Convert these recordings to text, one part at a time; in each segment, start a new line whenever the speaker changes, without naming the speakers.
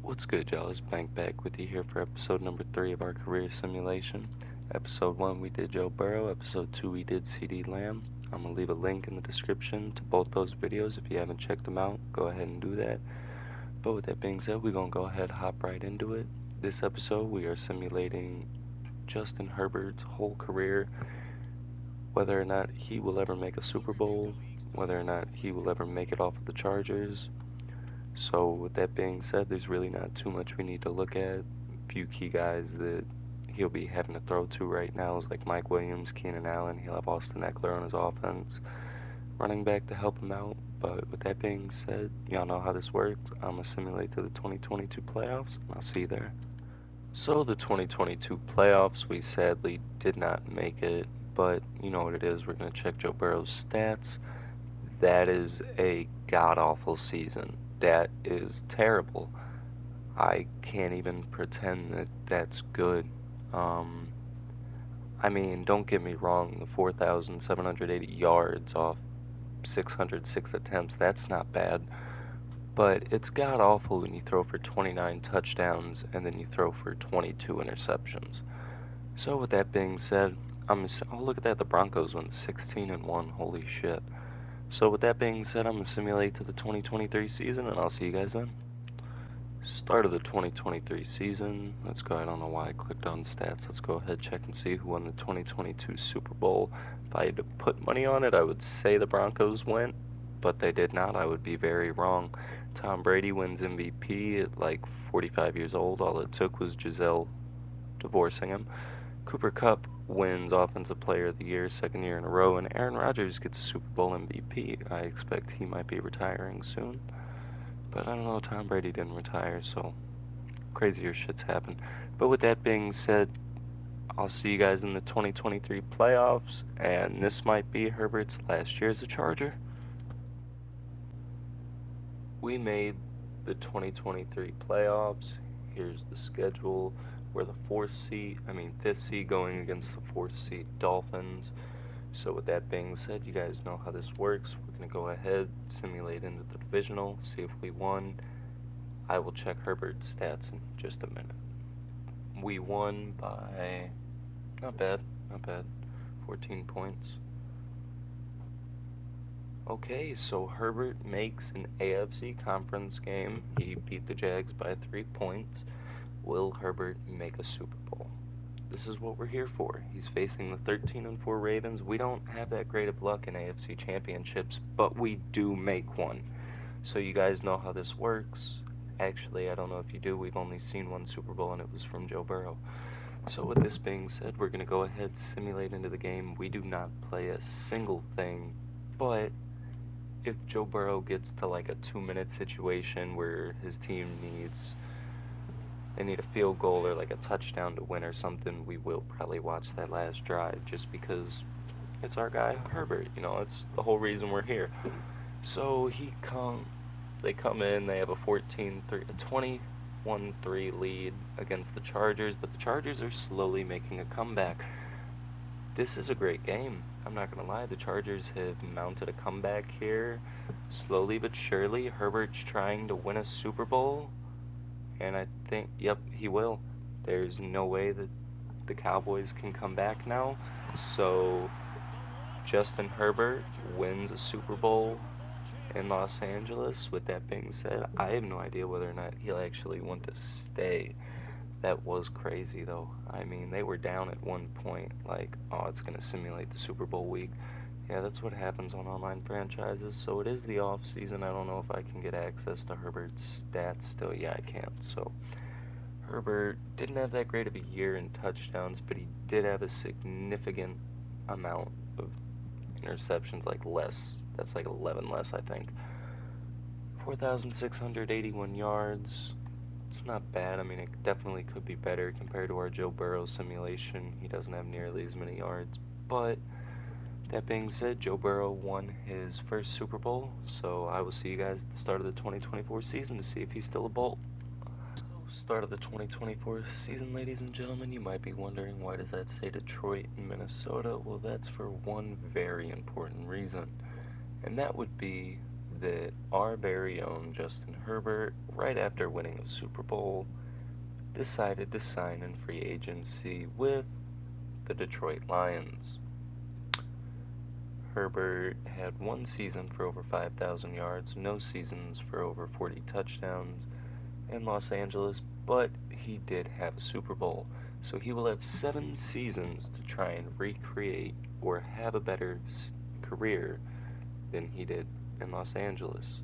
What's good, y'all? It's Bank back with you here for episode number 3 of our career simulation. Episode 1 we did Joe Burrow, episode 2 we did Ceedee Lamb. I'm going to leave a link in the description to both those videos. If you haven't checked them out, go ahead and do that. But with that being said, we're going to go ahead and hop right into it. This episode we are simulating Justin Herbert's whole career, whether or not he will ever make a Super Bowl, whether or not he will ever make it off of the Chargers. So with that being said, there's really not too much we need to look at. A few key guys that he'll be having to throw to right now is like Mike Williams, Keenan Allen. He'll have Austin Eckler on his offense, running back to help him out. But with that being said, y'all know how this works. I'm going to simulate to the 2022 playoffs, and I'll see you there. So the 2022 playoffs, we sadly did not make it, but you know what it is. We're going to check Joe Burrow's stats. That is a god-awful season. That is terrible. I can't even pretend that that's good. Um, I mean, don't get me wrong, the 4,780 yards off 606 attempts, that's not bad. But it's god awful when you throw for 29 touchdowns and then you throw for 22 interceptions. So with that being said, oh look at that, the Broncos went 16-1, holy shit. So with that being said, I'm going to simulate to the 2023 season, and I'll see you guys then. Start of the 2023 season. Let's go. I don't know why I clicked on stats. Let's go ahead, check and see who won the 2022 Super Bowl. If I had to put money on it, I would say the Broncos went, but they did not. I would be very wrong. Tom Brady wins MVP at like 45 years old. All it took was Giselle divorcing him. Cooper Kupp wins Offensive Player of the Year, second year in a row, and Aaron Rodgers gets a Super Bowl MVP. I expect he might be retiring soon. But I don't know, Tom Brady didn't retire, so crazier shit's happened. But with that being said, I'll see you guys in the 2023 playoffs, and this might be Herbert's last year as a Charger. We made the 2023 playoffs. Here's the schedule. We're the fifth seed going against the fourth seed Dolphins. So with that being said, you guys know how this works. We're going to go ahead, simulate into the divisional, see if we won. I will check Herbert's stats in just a minute. We won by, not bad, 14 points. Okay, so Herbert makes an AFC conference game. He beat the Jags by 3 points. Will Herbert make a Super Bowl? This is what we're here for. He's facing the 13-4 Ravens. We don't have that great of luck in AFC championships, but we do make one. So you guys know how this works. Actually, I don't know if you do. We've only seen one Super Bowl, and it was from Joe Burrow. So with this being said, we're going to go ahead, simulate into the game. We do not play a single thing, but if Joe Burrow gets to like a 2-minute situation where his team they need a field goal or like a touchdown to win or something, we will probably watch that last drive just because it's our guy Herbert. You know, it's the whole reason we're here. So they come in, they have a 21-3 lead against the Chargers, but the Chargers are slowly making a comeback. This is a great game. I'm not going to lie, the Chargers have mounted a comeback here. Slowly but surely, Herbert's trying to win a Super Bowl, and I think, yep, he will. There's no way that the Cowboys can come back now. So Justin Herbert wins a Super Bowl in Los Angeles. With that being said, I have no idea whether or not he'll actually want to stay. That was crazy, though. I mean, they were down at one point, like, oh, it's going to simulate the Super Bowl week. Yeah, that's what happens on online franchises. So it is the off season. I don't know if I can get access to Herbert's stats still. Yeah, I can't. So Herbert didn't have that great of a year in touchdowns, but he did have a significant amount of interceptions, like less. That's like 11 less, I think. 4,681 yards. It's not bad. I mean, it definitely could be better compared to our Joe Burrow simulation. He doesn't have nearly as many yards. But that being said, Joe Burrow won his first Super Bowl. So I will see you guys at the start of the 2024 season to see if he's still a Bolt. Start of the 2024 season, ladies and gentlemen. You might be wondering, why does that say Detroit and Minnesota? Well, that's for one very important reason, and that would be that our very own Justin Herbert, right after winning a Super Bowl, decided to sign in free agency with the Detroit Lions. Herbert had one season for over 5,000 yards, no seasons for over 40 touchdowns in Los Angeles, but he did have a Super Bowl. So he will have 7 seasons to try and recreate or have a better career than he did in Los Angeles.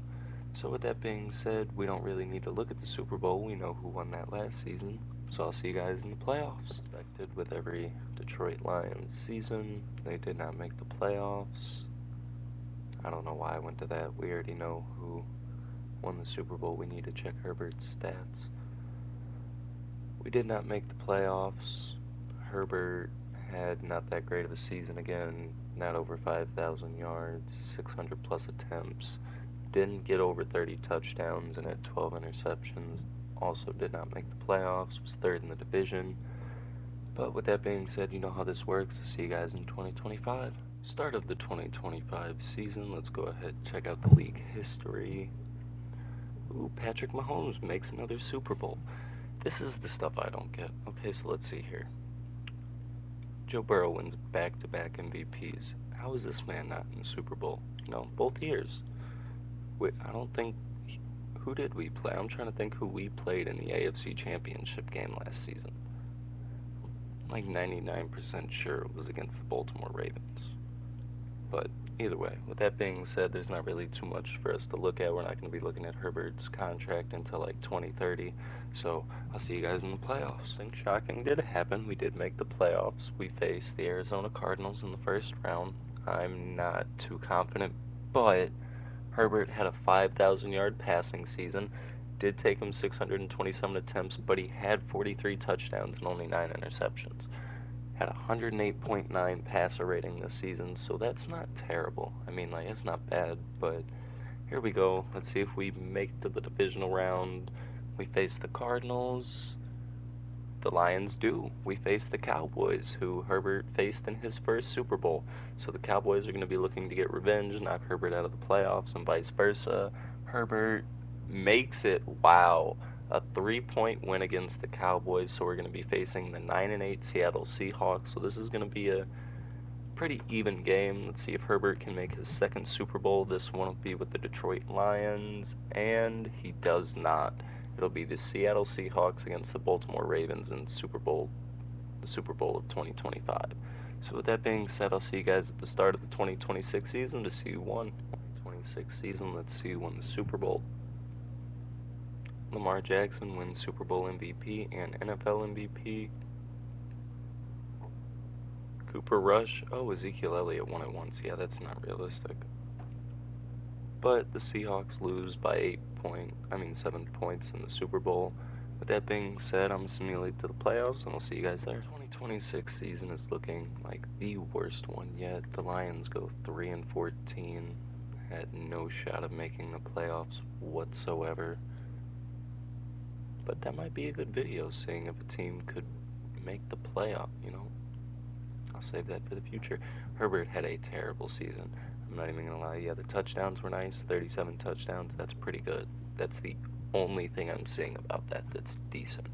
So with that being said, we don't really need to look at the Super Bowl. We know who won that last season. So I'll see you guys in the playoffs. Expected with every Detroit Lions season, they did not make the playoffs. I don't know why I went to that. We already know who won the Super Bowl. We need to check Herbert's stats. We did not make the playoffs. Herbert had not that great of a season again. Not over 5,000 yards, 600 plus attempts. Didn't get over 30 touchdowns and had 12 interceptions. Also did not make the playoffs, was third in the division. But with that being said, you know how this works. I'll see you guys in 2025. Start of the 2025 season. Let's go ahead and check out the league history. Ooh, Patrick Mahomes makes another Super Bowl. This is the stuff I don't get. Okay, so let's see here. Joe Burrow wins back-to-back MVPs. How is this man not in the Super Bowl? No, both years. Wait, I don't think... Who did we play? I'm trying to think who we played in the AFC Championship game last season. I'm like 99% sure it was against the Baltimore Ravens. But either way, with that being said, there's not really too much for us to look at. We're not going to be looking at Herbert's contract until like 2030. So I'll see you guys in the playoffs. I think shocking did happen. We did make the playoffs. We faced the Arizona Cardinals in the first round. I'm not too confident, but Herbert had a 5,000-yard passing season. Did take him 627 attempts, but he had 43 touchdowns and only 9 interceptions. Had 108.9 passer rating this season, so that's not terrible. I mean, like, it's not bad, but here we go. Let's see if we make it to the divisional round. We face the Cardinals. The Lions do. We face the Cowboys, who Herbert faced in his first Super Bowl. So the Cowboys are going to be looking to get revenge, knock Herbert out of the playoffs, and vice versa. Herbert makes it, wow, a 3-point win against the Cowboys. So we're going to be facing the 9-8 Seattle Seahawks. So this is going to be a pretty even game. Let's see if Herbert can make his second Super Bowl. This one will be with the Detroit Lions, and he does not. It'll be the Seattle Seahawks against the Baltimore Ravens in the Super Bowl of 2025. So with that being said, I'll see you guys at the start of the 2026 season to see who won. 2026 season, let's see who won the Super Bowl. Lamar Jackson wins Super Bowl MVP and NFL MVP. Cooper Rush. Oh, Ezekiel Elliott won it once. Yeah, that's not realistic. But the Seahawks lose by 7 points in the Super Bowl. With that being said, I'm simulated to the playoffs, and I'll see you guys there. 2026 season is looking like the worst one yet. The Lions go 3-14, had no shot of making the playoffs whatsoever. But that might be a good video, seeing if a team could make the playoff, you know. I'll save that for the future. Herbert had a terrible season. I'm not even gonna lie. Yeah, the touchdowns were nice. 37 touchdowns. That's pretty good. That's the only thing I'm seeing about that that's decent.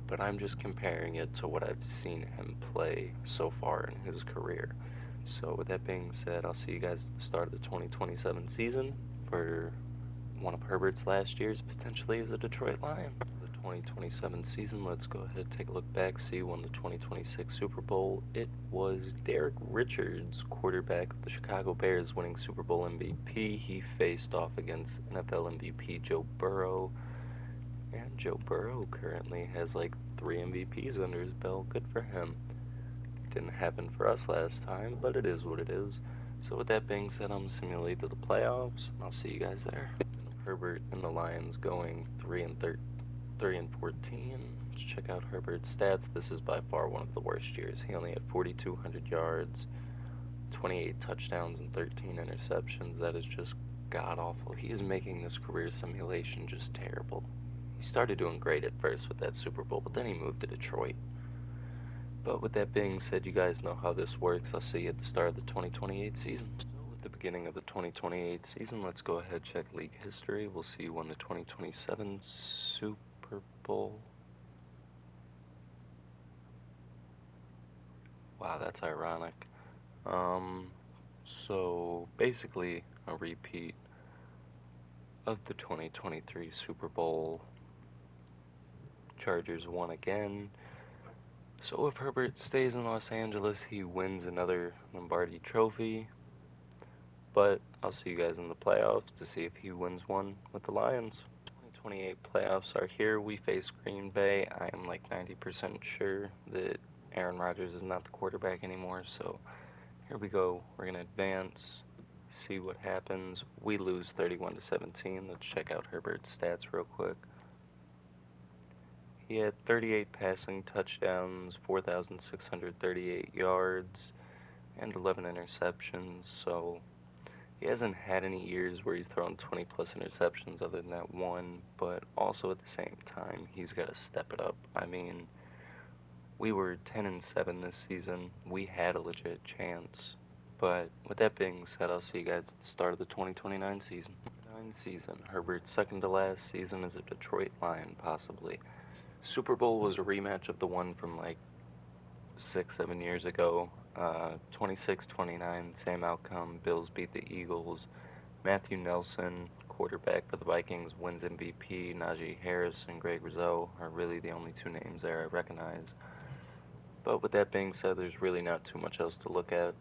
But I'm just comparing it to what I've seen him play so far in his career. So with that being said, I'll see you guys at the start of the 2027 season for one of Herbert's last years, potentially as a Detroit Lion. 2027 season, let's go ahead and take a look back, see who won the 2026 Super Bowl. It was Derek Richards, quarterback of the Chicago Bears, winning Super Bowl MVP. He faced off against NFL MVP Joe Burrow, and Joe Burrow currently has like 3 MVPs under his belt. Good for him. Didn't happen for us last time, but it is what it is. So with that being said, I'm simulated to the playoffs, and I'll see you guys there. Herbert and the Lions going 3-14. Let's check out Herbert's stats. This is by far one of the worst years. He only had 4,200 yards, 28 touchdowns, and 13 interceptions. That is just god-awful. He is making this career simulation just terrible. He started doing great at first with that Super Bowl, but then he moved to Detroit. But with that being said, you guys know how this works. I'll see you at the start of the 2028 season. So with the beginning of the 2028 season. Let's go ahead and check league history. We'll see who won the 2027 Super Bowl. Wow, that's ironic. So basically a repeat of the 2023 Super Bowl. Chargers won again. So if Herbert stays in Los Angeles, he wins another Lombardi trophy. But I'll see you guys in the playoffs to see if he wins one with the Lions. 2028 playoffs are here. We face Green Bay. I am like 90% sure that Aaron Rodgers is not the quarterback anymore. So here we go. We're going to advance, see what happens. We lose 31-17. Let's check out Herbert's stats real quick. He had 38 passing touchdowns, 4,638 yards, and 11 interceptions. So he hasn't had any years where he's thrown 20 plus interceptions other than that one, but also at the same time, he's got to step it up. I mean, we were 10-7 this season. We had a legit chance. But with that being said, I'll see you guys at the start of the 2029 season. Herbert's second to last season as a Detroit Lion, possibly. Super Bowl was a rematch of the one from like 6-7 years ago. 26-29, same outcome. Bills beat the Eagles. Matthew Nelson, quarterback for the Vikings, wins MVP. Najee Harris and Greg Rizzo are really the only two names there I recognize. But with that being said, there's really not too much else to look at.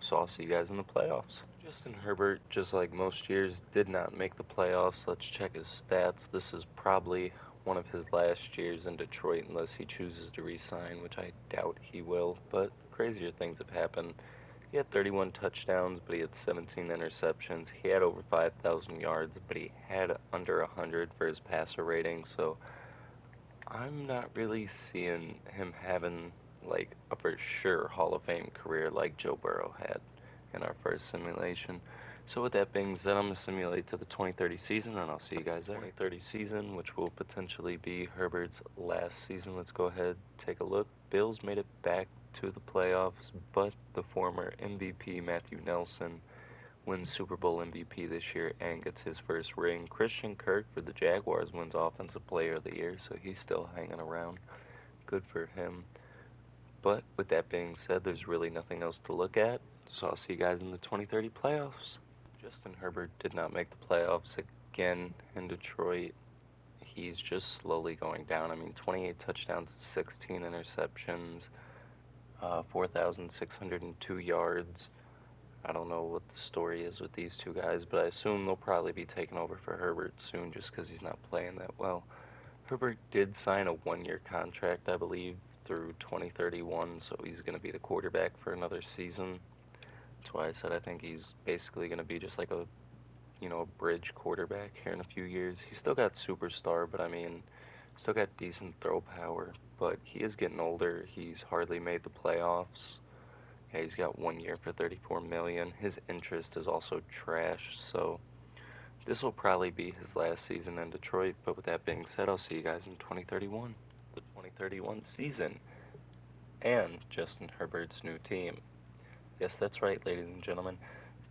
So I'll see you guys in the playoffs. Justin Herbert, just like most years, did not make the playoffs. Let's check his stats. This is probably one of his last years in Detroit unless he chooses to re-sign, which I doubt he will. But crazier things have happened. He had 31 touchdowns, but he had 17 interceptions. He had over 5,000 yards, but he had under 100 for his passer rating. So I'm not really seeing him having like a for sure Hall of Fame career like Joe Burrow had in our first simulation. So with that being said, I'm going to simulate to the 2030 season, and I'll see you guys there. 2030 season, which will potentially be Herbert's last season. Let's go ahead, take a look. Bills made it back to the playoffs, but the former MVP Matthew Nelson wins Super Bowl MVP this year and gets his first ring. Christian Kirk for the Jaguars wins Offensive Player of the Year, so he's still hanging around. Good for him. But with that being said, there's really nothing else to look at, so I'll see you guys in the 2030 playoffs. Justin Herbert did not make the playoffs again in Detroit. He's just slowly going down. I mean, 28 touchdowns, 16 interceptions, 4,602 yards. I don't know what the story is with these two guys, but I assume they'll probably be taking over for Herbert soon just because he's not playing that well. Herbert did sign a one-year contract, I believe, through 2031, so he's going to be the quarterback for another season. That's why I said I think he's basically going to be just like a, a bridge quarterback here in a few years. He's still got superstar, but I mean, still got decent throw power, but he is getting older. He's hardly made the playoffs. Yeah, he's got 1 year for $34 million. His interest is also trash, so this will probably be his last season in Detroit. But with that being said, I'll see you guys in 2031, the 2031 season, and Justin Herbert's new team. Yes, that's right, ladies and gentlemen.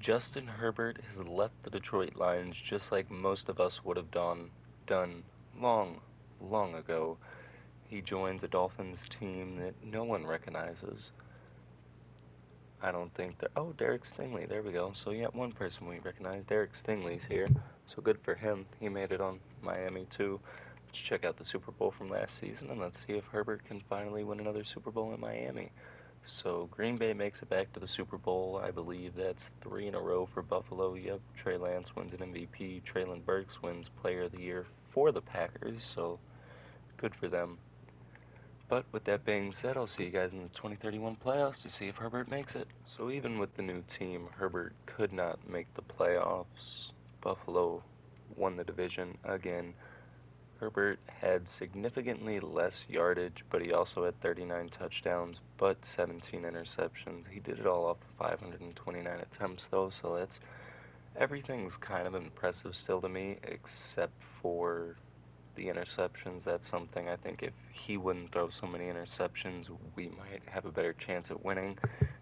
Justin Herbert has left the Detroit Lions just like most of us would have done long, long ago. He joins a Dolphins team that no one recognizes. I don't think that. Oh, Derek Stingley. There we go. So, yeah, one person we recognize. Derek Stingley's here. So, good for him. He made it on Miami, too. Let's check out the Super Bowl from last season, and let's see if Herbert can finally win another Super Bowl in Miami. So, Green Bay makes it back to the Super Bowl. I believe that's 3 in a row for Buffalo. Yep, Trey Lance wins an MVP. Traylon Burks wins Player of the Year for the Packers. So, good for them. But with that being said, I'll see you guys in the 2031 playoffs to see if Herbert makes it. So even with the new team, Herbert could not make the playoffs. Buffalo won the division again. Herbert had significantly less yardage, but he also had 39 touchdowns, but 17 interceptions. He did it all off of 529 attempts, though, so everything's kind of impressive still to me, except for the interceptions. That's something I think if he wouldn't throw so many interceptions, we might have a better chance at winning.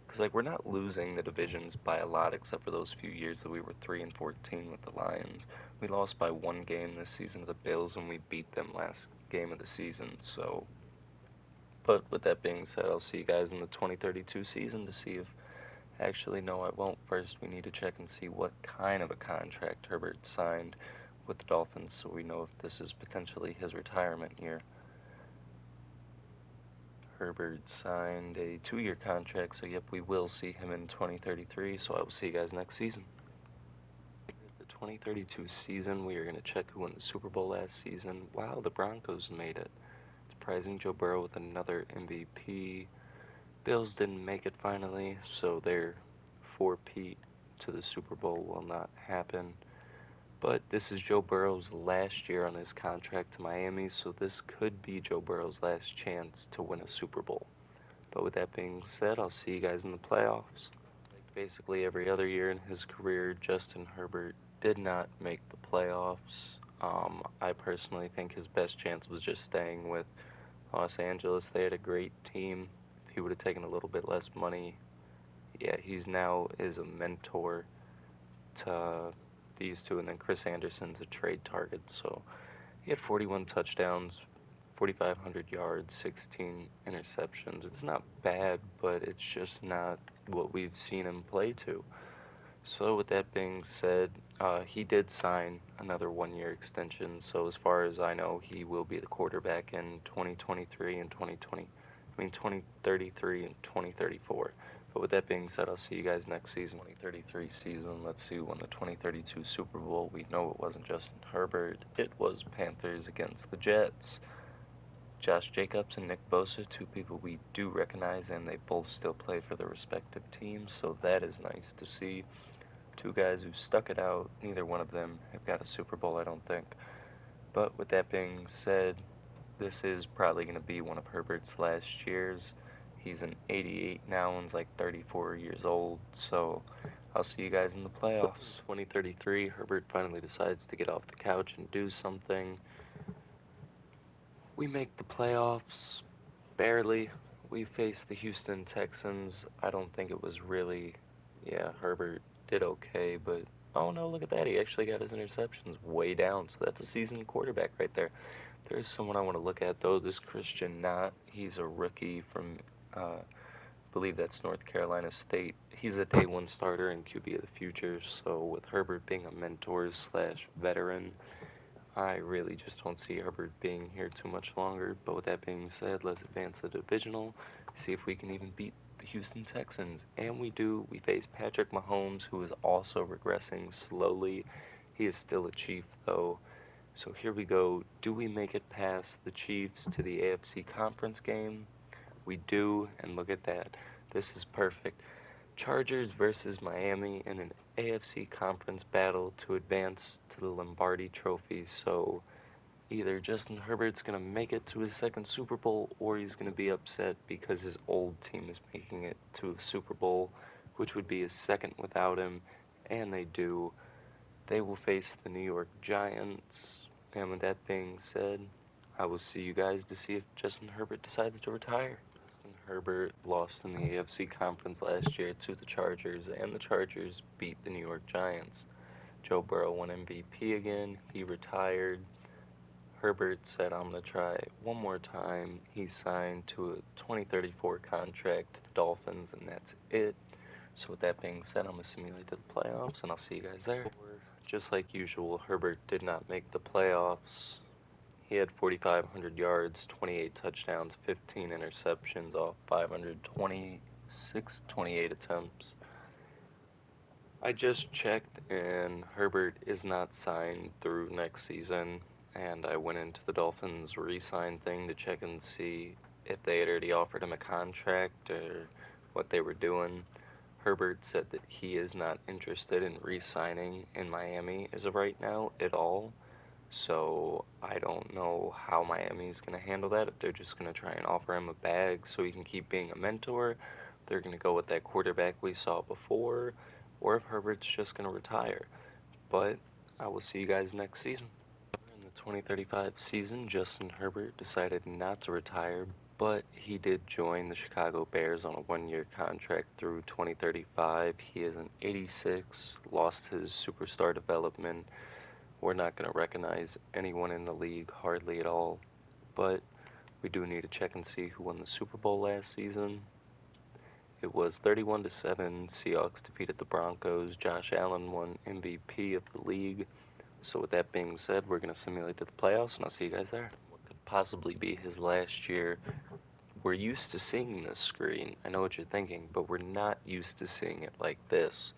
Because, like, we're not losing the divisions by a lot except for those few years that we were 3-14 with the Lions. We lost by one game this season to the Bills, and we beat them last game of the season. So, but with that being said, I'll see you guys in the 2032 season to see if... Actually, no, I won't. First, we need to check and see what kind of a contract Herbert signed with the Dolphins so we know if this is potentially his retirement year. Herbert signed a 2-year contract, so yep, we will see him in 2033, so I will see you guys next season. The 2032 season, we are going to check who won the Super Bowl last season. Wow, the Broncos made it. Surprising Joe Burrow with another MVP. Bills didn't make it finally, so their 4-peat to the Super Bowl will not happen. But this is Joe Burrow's last year on his contract to Miami, so this could be Joe Burrow's last chance to win a Super Bowl. But with that being said, I'll see you guys in the playoffs. Like basically every other year in his career, Justin Herbert did not make the playoffs. I personally think his best chance was just staying with Los Angeles. They had a great team. If he would have taken a little bit less money, yeah, he's now is a mentor to these two, and then Chris Anderson's a trade target. So he had 41 touchdowns, 4,500 yards, 16 interceptions. It's not bad, but it's just not what we've seen him play to. So with that being said, he did sign another 1-year extension. So as far as I know, he will be the quarterback in 2023 and 2033 and 2034. But with that being said, I'll see you guys next season. 2033 season, let's see who won the 2032 Super Bowl. We know it wasn't Justin Herbert. It was Panthers against the Jets. Josh Jacobs and Nick Bosa, two people we do recognize, and they both still play for their respective teams, so that is nice to see. Two guys who stuck it out. Neither one of them have got a Super Bowl, I don't think. But with that being said, this is probably going to be one of Herbert's last years. He's an 88 now and like 34 years old, so I'll see you guys in the playoffs. 2033, Herbert finally decides to get off the couch and do something. We make the playoffs, barely. We faced the Houston Texans. I don't think it was really, yeah, Herbert did okay, but oh no, look at that. He actually got his interceptions way down, so that's a seasoned quarterback right there. There's someone I want to look at, though, this Christian Knott. He's a rookie from, I believe that's North Carolina State. He's a day one starter and QB of the future, so with Herbert being a mentor slash veteran, I really just don't see Herbert being here too much longer. But with that being said, let's advance the divisional, see if we can even beat the Houston Texans. And we do. We face Patrick Mahomes, who is also regressing slowly. He is still a Chief, though. So here we go. Do we make it past the Chiefs to the AFC Conference game? We do, and look at that. This is perfect. Chargers versus Miami in an AFC Conference battle to advance to the Lombardi Trophy. So either Justin Herbert's going to make it to his second Super Bowl, or he's going to be upset because his old team is making it to a Super Bowl, which would be his second without him, and they do. They will face the New York Giants. And with that being said, I will see you guys to see if Justin Herbert decides to retire. Justin Herbert lost in the AFC Conference last year to the Chargers, and the Chargers beat the New York Giants. Joe Burrow won MVP again. He retired. Herbert said, I'm going to try one more time. He signed to a 2034 contract to the Dolphins, and that's it. So with that being said, I'm going to simulate to the playoffs, and I'll see you guys there. Just like usual, Herbert did not make the playoffs. He had 4,500 yards, 28 touchdowns, 15 interceptions off 28 attempts. I just checked, and Herbert is not signed through next season, and I went into the Dolphins re-sign thing to check and see if they had already offered him a contract or what they were doing. Herbert said that he is not interested in re-signing in Miami as of right now at all. So I don't know how Miami is going to handle that. If they're just going to try and offer him a bag so he can keep being a mentor, they're going to go with that quarterback we saw before, or if Herbert's just going to retire. But I will see you guys next season. In the 2035 season, Justin Herbert decided not to retire, but he did join the Chicago Bears on a one-year contract through 2035. He is an 86, lost his superstar development. We're not going to recognize anyone in the league hardly at all, but we do need to check and see who won the Super Bowl last season. It was 31-7. Seahawks defeated the Broncos. Josh Allen won MVP of the league. So with that being said, we're going to simulate to the playoffs, and I'll see you guys there. What could possibly be his last year? We're used to seeing this screen. I know what you're thinking, but we're not used to seeing it like this.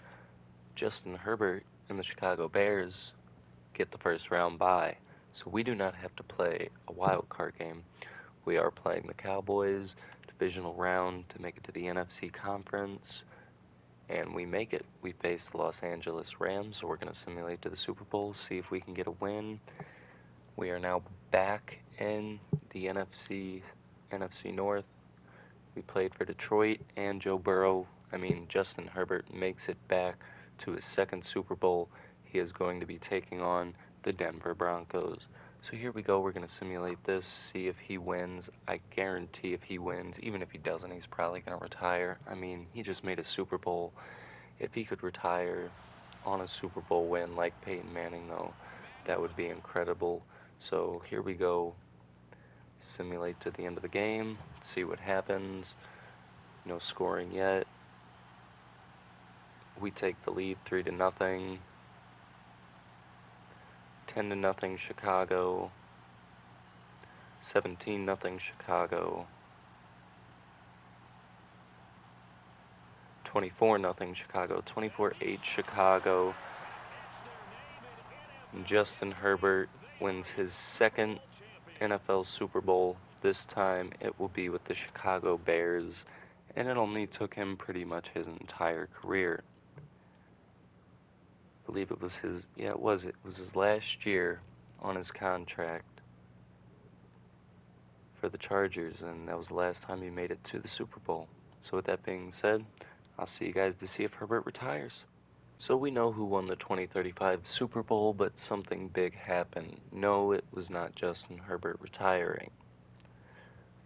Justin Herbert and the Chicago Bears get the first round bye. So we do not have to play a wild card game. We are playing the Cowboys divisional round to make it to the NFC conference, and we make it. We face the Los Angeles Rams, so we're going to simulate to the Super Bowl, see if we can get a win. We are now back in the NFC North. We played for Detroit and Joe Burrow. Justin Herbert makes it back to his second Super Bowl. He is going to be taking on the Denver Broncos. So here we go. We're going to simulate this, see if he wins. I guarantee if he wins, even if he doesn't, he's probably going to retire. He just made a Super Bowl. If he could retire on a Super Bowl win like Peyton Manning, though, that would be incredible. So here we go. Simulate to the end of the game, see what happens. No scoring yet. We take the lead 3-0. 10-0 Chicago. 17-0 Chicago. 24-0 Chicago. 24-8 Chicago. And Justin Herbert wins his second NFL Super Bowl. This time it will be with the Chicago Bears, and it only took him pretty much his entire career. I believe it was it was his last year on his contract for the Chargers, and that was the last time he made it to the Super Bowl. So with that being said, I'll see you guys to see if Herbert retires. So we know who won the 2035 Super Bowl, but something big happened. No, it was not Justin Herbert retiring.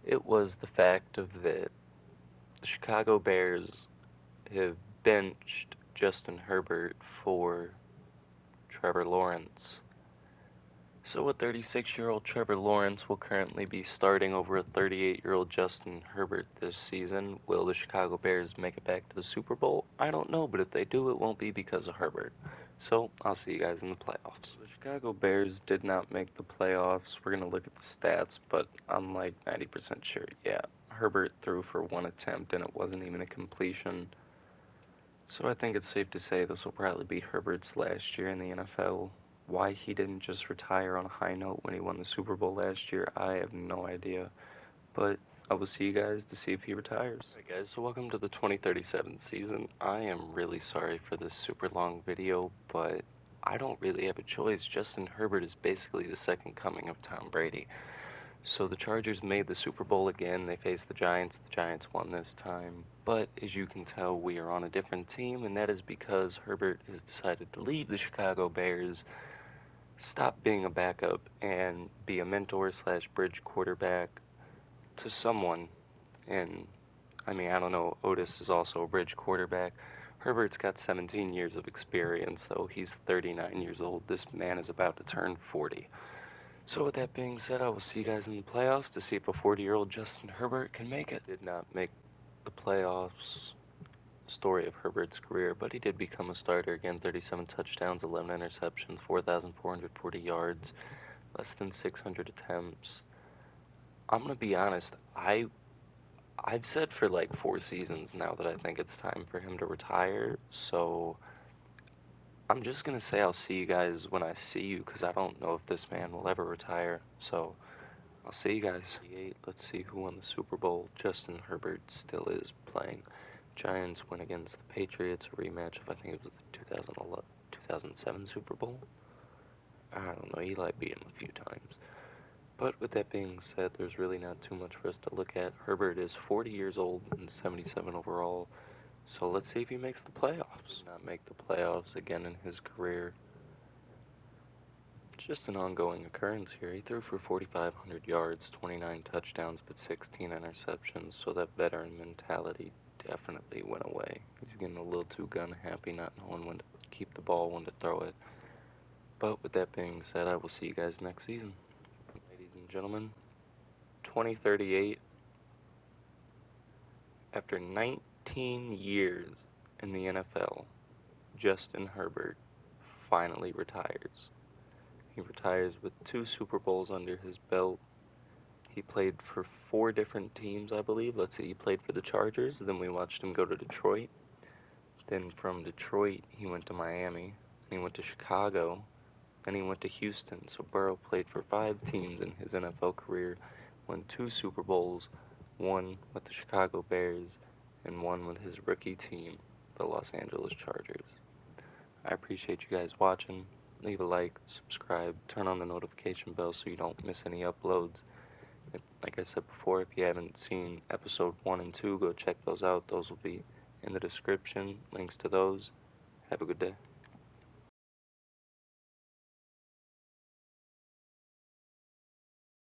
It was the fact of that the Chicago Bears have benched Justin Herbert for Trevor Lawrence. So a 36-year-old Trevor Lawrence will currently be starting over a 38-year-old Justin Herbert this season. Will the Chicago Bears make it back to the Super Bowl? I don't know, but if they do, it won't be because of Herbert. So I'll see you guys in the playoffs. The Chicago Bears did not make the playoffs. We're going to look at the stats, but I'm like 90% sure. Yeah, Herbert threw for one attempt, and it wasn't even a completion. So I think it's safe to say this will probably be Herbert's last year in the NFL. Why he didn't just retire on a high note when he won the Super Bowl last year, I have no idea. But I will see you guys to see if he retires. Alright guys, so welcome to the 2037 season. I am really sorry for this super long video, but I don't really have a choice. Justin Herbert is basically the second coming of Tom Brady. So the Chargers made the Super Bowl again. They faced the Giants. The Giants won this time. But as you can tell, we are on a different team, and that is because Herbert has decided to leave the Chicago Bears, stop being a backup, and be a mentor slash bridge quarterback to someone. And I don't know, Otis is also a bridge quarterback. Herbert's got 17 years of experience, though. He's 39 years old. This man is about to turn 40. So with that being said, I will see you guys in the playoffs to see if a 40-year-old Justin Herbert can make it. Did not make the playoffs. Story of Herbert's career, but he did become a starter again. 37 touchdowns, 11 interceptions, 4,440 yards, less than 600 attempts. I'm gonna be honest. I've said for like 4 seasons now that I think it's time for him to retire. So I'm just gonna say I'll see you guys when I see you, because I don't know if this man will ever retire. So I'll see you guys. Let's see who won the Super Bowl. Justin Herbert still is playing. Giants win against the Patriots, a rematch of I think it was the 2011, 2007 Super Bowl. I don't know, Eli beat him a few times. But with that being said, there's really not too much for us to look at. Herbert is 40 years old and 77 overall. So let's see if he makes the playoffs. Not make the playoffs again in his career. just an ongoing occurrence here. He threw for 4,500 yards, 29 touchdowns, but 16 interceptions, so that veteran mentality definitely went away. He's getting a little too gun happy, not knowing when to keep the ball, when to throw it. But with that being said, I will see you guys next season. Ladies and gentlemen, 2038, after 19 years in the NFL, Justin Herbert finally retires. He retires with 2 Super Bowls under his belt. He played for 4 different teams, I believe. Let's see, he played for the Chargers, then we watched him go to Detroit. Then from Detroit, he went to Miami. Then he went to Chicago. Then he went to Houston. So Burrow played for 5 teams in his NFL career, won 2 Super Bowls, one with the Chicago Bears, and one with his rookie team, the Los Angeles Chargers. I appreciate you guys watching. Leave a like, subscribe, turn on the notification bell so you don't miss any uploads. Like I said before, if you haven't seen episode 1 and 2, go check those out. Those will be in the description, links to those. Have a good day.